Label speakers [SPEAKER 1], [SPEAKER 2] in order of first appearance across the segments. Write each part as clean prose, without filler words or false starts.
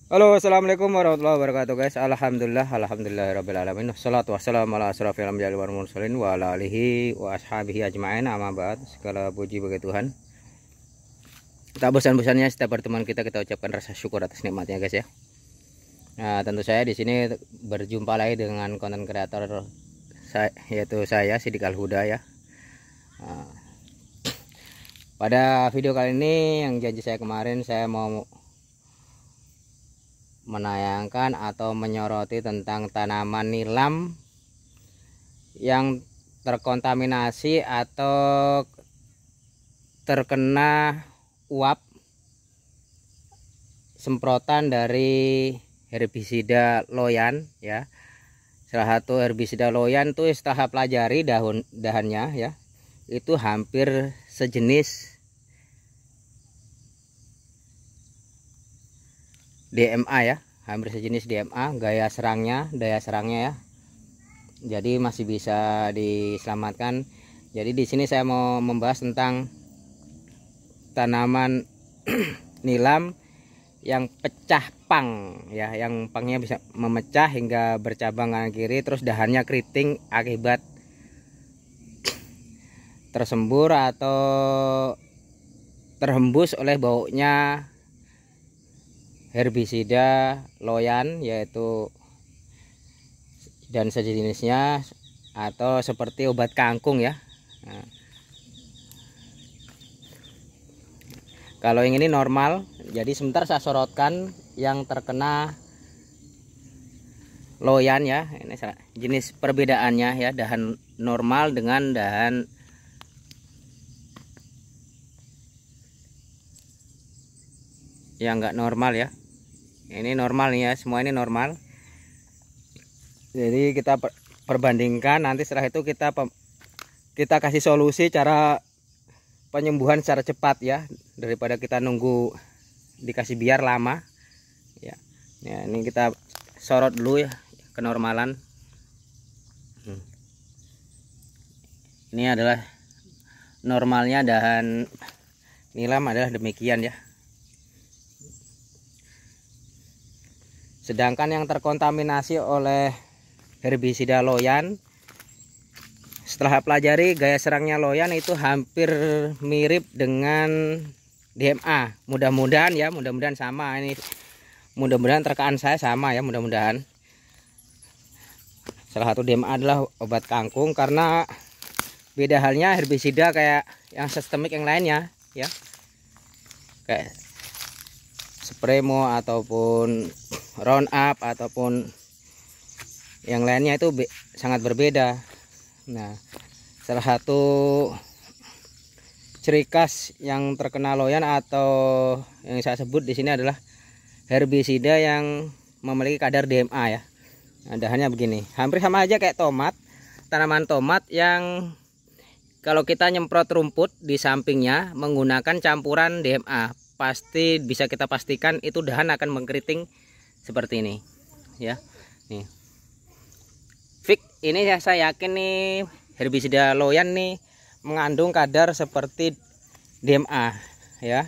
[SPEAKER 1] Halo, assalamualaikum warahmatullahi wabarakatuh, guys. Alhamdulillahirabbil alamin. Wassalatu wassalamu ala asrofil anbiya'i wal mursalin wa ala alihi wa ashabihi ajma'in. Amma ba'd. Segala puji bagi Tuhan. Tak bosan-bosannya setiap pertemuan kita ucapkan rasa syukur atas nikmatnya, guys, ya. Nah, tentu saya di sini berjumpa lagi dengan konten kreator yaitu saya Sidik Al Huda, ya. Nah, pada video kali ini yang janji saya kemarin, saya mau menayangkan atau menyoroti tentang tanaman nilam yang terkontaminasi atau terkena uap semprotan dari herbisida loyan, ya. Salah satu herbisida loyan tuh setelah pelajari dahannya, ya, itu hampir sejenis DMA, ya, hampir sejenis DMA. Daya serangnya, ya, jadi masih bisa diselamatkan. Jadi di sini saya mau membahas tentang tanaman nilam yang pecah pang, ya, yang pangnya bisa memecah hingga bercabang kanan kiri, terus dahannya keriting akibat tersembur atau terhembus oleh baunya herbisida loyan, yaitu dan sejenisnya, atau seperti obat kangkung, ya. Nah, kalau yang ini normal, jadi sebentar saya sorotkan yang terkena loyan, ya. Ini jenis perbedaannya, ya, dahan normal dengan dahan yang enggak normal, ya. Ini normal nih, ya, semua ini normal. Jadi kita perbandingkan, nanti setelah itu kita kasih solusi cara penyembuhan secara cepat, ya, daripada kita nunggu dikasih biar lama, ya. Ya, ini kita sorot dulu, ya, kenormalan. Ini adalah normalnya dahan nilam adalah demikian, ya. Sedangkan yang terkontaminasi oleh herbisida loyan, setelah pelajari gaya serangnya loyan itu hampir mirip dengan DMA. Mudah-mudahan, ya, mudah-mudahan sama. Ini mudah-mudahan terkaan saya sama, ya, mudah-mudahan. Salah satu DMA adalah obat kangkung, karena beda halnya herbisida kayak yang sistemik yang lainnya, ya, kayak Supremo ataupun Roundup ataupun yang lainnya itu sangat berbeda. Nah, salah satu ciri khas yang terkena loyan atau yang saya sebut di sini adalah herbisida yang memiliki kadar DMA, ya. Nah, dahannya begini, hampir sama aja kayak tomat, tanaman tomat yang kalau kita nyemprot rumput di sampingnya menggunakan campuran DMA, pasti bisa kita pastikan itu dahan akan mengkeriting seperti ini, ya. Nih, fix ini, ya, saya yakin nih herbisida loyan nih mengandung kadar seperti DMA, ya,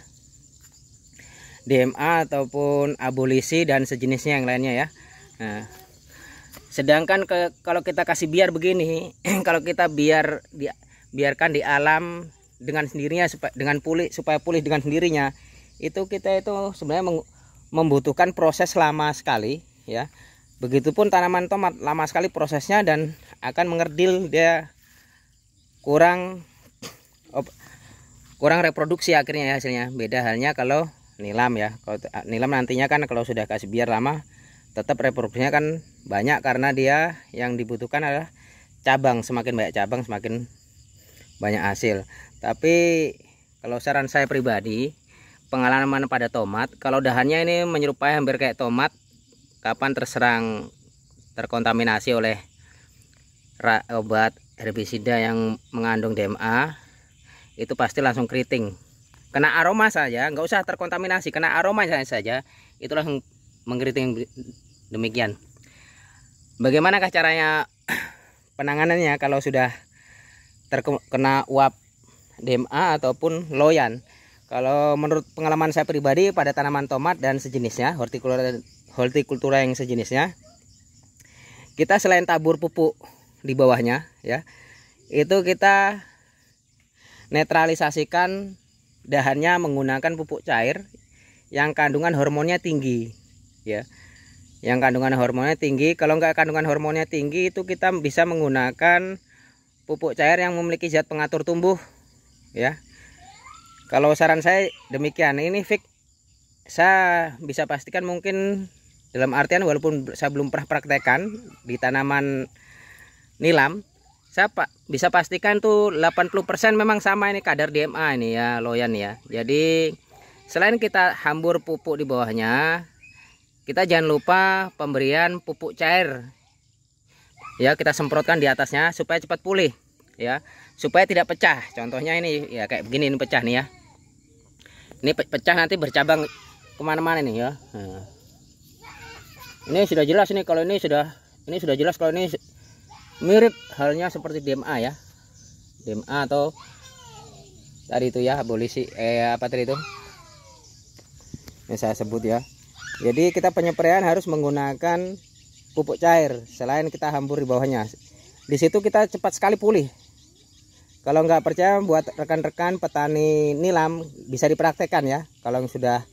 [SPEAKER 1] DMA ataupun abolisi dan sejenisnya yang lainnya, ya. Nah, sedangkan kalau kita kasih biar begini kalau kita biarkan di alam dengan sendirinya supaya pulih dengan sendirinya, itu kita itu sebenarnya membutuhkan proses lama sekali, ya. Begitupun tanaman tomat lama sekali prosesnya dan akan mengerdil, dia kurang reproduksi akhirnya, ya, hasilnya. Beda halnya kalau nilam, ya. Kalau nilam nantinya kan kalau sudah kasih biar lama tetap reproduksinya kan banyak, karena dia yang dibutuhkan adalah cabang. Semakin banyak cabang semakin banyak hasil. Tapi kalau saran saya pribadi, pengalaman pada tomat, kalau dahannya ini menyerupai hampir kayak tomat, kapan terkontaminasi oleh obat herbisida yang mengandung DMA, itu pasti langsung keriting. Kena aroma saja, nggak usah terkontaminasi, kena aroma saja itu langsung mengkeriting demikian. Bagaimanakah caranya penanganannya kalau sudah terkena uap DMA ataupun loyan? Kalau menurut pengalaman saya pribadi pada tanaman tomat dan sejenisnya, hortikultura yang sejenisnya, kita selain tabur pupuk di bawahnya ya, itu kita netralisasikan dahannya menggunakan pupuk cair yang kandungan hormonnya tinggi ya. Yang kandungan hormonnya tinggi. Kalau enggak kandungan hormonnya tinggi, itu kita bisa menggunakan pupuk cair yang memiliki zat pengatur tumbuh ya. Kalau saran saya demikian. Ini fix, saya bisa pastikan, mungkin dalam artian walaupun saya belum pernah praktekkan di tanaman nilam, saya bisa pastikan tuh 80% memang sama ini kadar DMA ini ya, loyan ya. Jadi selain kita hambur pupuk di bawahnya, kita jangan lupa pemberian pupuk cair ya, kita semprotkan di atasnya supaya cepat pulih ya, supaya tidak pecah. Contohnya ini ya, kayak begini, ini pecah nih ya, ini pecah nanti bercabang kemana-mana nih ya. Nah, ini sudah jelas nih, kalau ini sudah jelas kalau ini mirip halnya seperti DMA ya, DMA atau tadi itu ya, abolisi apa tadi itu yang saya sebut ya. Jadi kita penyempraian harus menggunakan pupuk cair selain kita hambur di bawahnya. Di situ kita cepat sekali pulih. Kalau nggak percaya, buat rekan-rekan petani nilam bisa dipraktekkan ya. Kalau yang sudah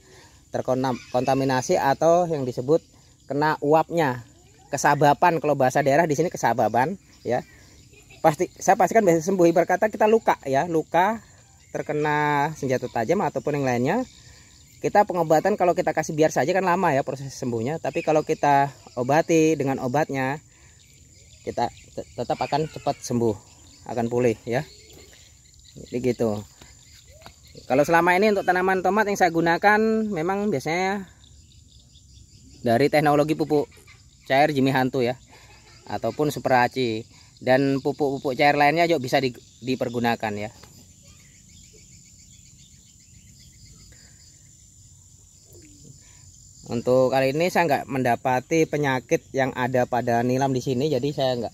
[SPEAKER 1] terkontaminasi atau yang disebut kena uapnya, kesababan, kalau bahasa daerah di sini kesababan ya. Saya pastikan bisa sembuh. Ibarat kata kita luka ya, luka terkena senjata tajam ataupun yang lainnya. Kita pengobatan kalau kita kasih biar saja kan lama ya proses sembuhnya, tapi kalau kita obati dengan obatnya, kita tetap akan cepat sembuh, akan pulih ya. Jadi gitu. Kalau selama ini untuk tanaman tomat yang saya gunakan memang biasanya dari teknologi pupuk cair Jimmy Hantu ya, ataupun Super Aci, dan pupuk-pupuk cair lainnya juga bisa dipergunakan ya. Untuk kali ini saya nggak mendapati penyakit yang ada pada nilam di sini, jadi saya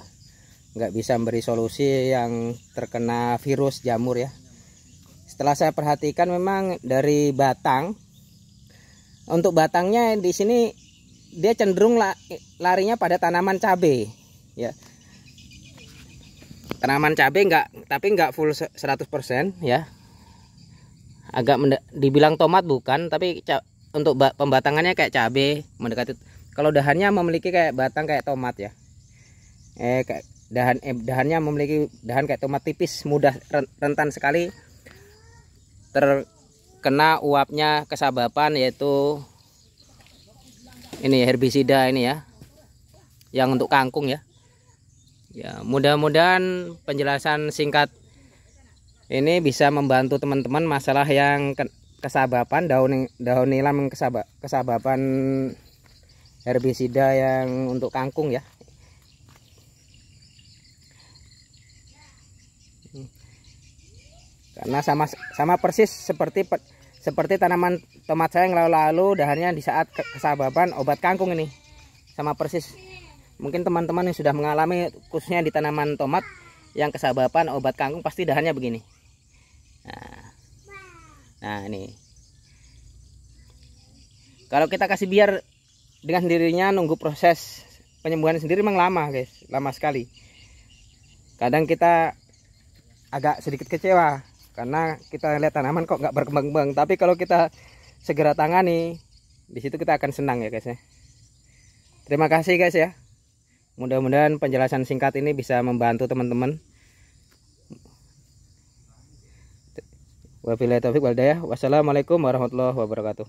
[SPEAKER 1] nggak bisa memberi solusi yang terkena virus jamur ya. Setelah saya perhatikan memang dari batang, untuk batangnya di sini dia cenderung larinya pada tanaman cabai ya. Tanaman cabai tapi nggak full 100% ya. Agak dibilang tomat bukan, tapi untuk pembatangannya kayak cabai mendekati. Kalau dahannya memiliki kayak batang kayak tomat ya. Kayak dahannya memiliki dahan kayak tomat tipis, mudah rentan sekali terkena uapnya kesababan, yaitu ini herbisida ini ya, yang untuk kangkung ya. Ya, mudah-mudahan penjelasan singkat ini bisa membantu teman-teman masalah yang kesababan daun nilam, kesababan herbisida yang untuk kangkung ya. Karena sama persis seperti tanaman tomat saya yang lalu-lalu, dahannya di saat kesababan obat kangkung ini sama persis. Mungkin teman-teman yang sudah mengalami khususnya di tanaman tomat yang kesababan obat kangkung pasti dahannya begini. Nah ini, kalau kita kasih biar dengan sendirinya, nunggu proses penyembuhan sendiri memang lama guys, lama sekali. Kadang kita agak sedikit kecewa karena kita lihat tanaman kok nggak berkembang-kembang, tapi kalau kita segera tangani, di situ kita akan senang ya guys ya. Terima kasih guys ya, mudah-mudahan penjelasan singkat ini bisa membantu teman-teman. Wabillahi taufiq wal hidayah. Wassalamualaikum warahmatullahi wabarakatuh.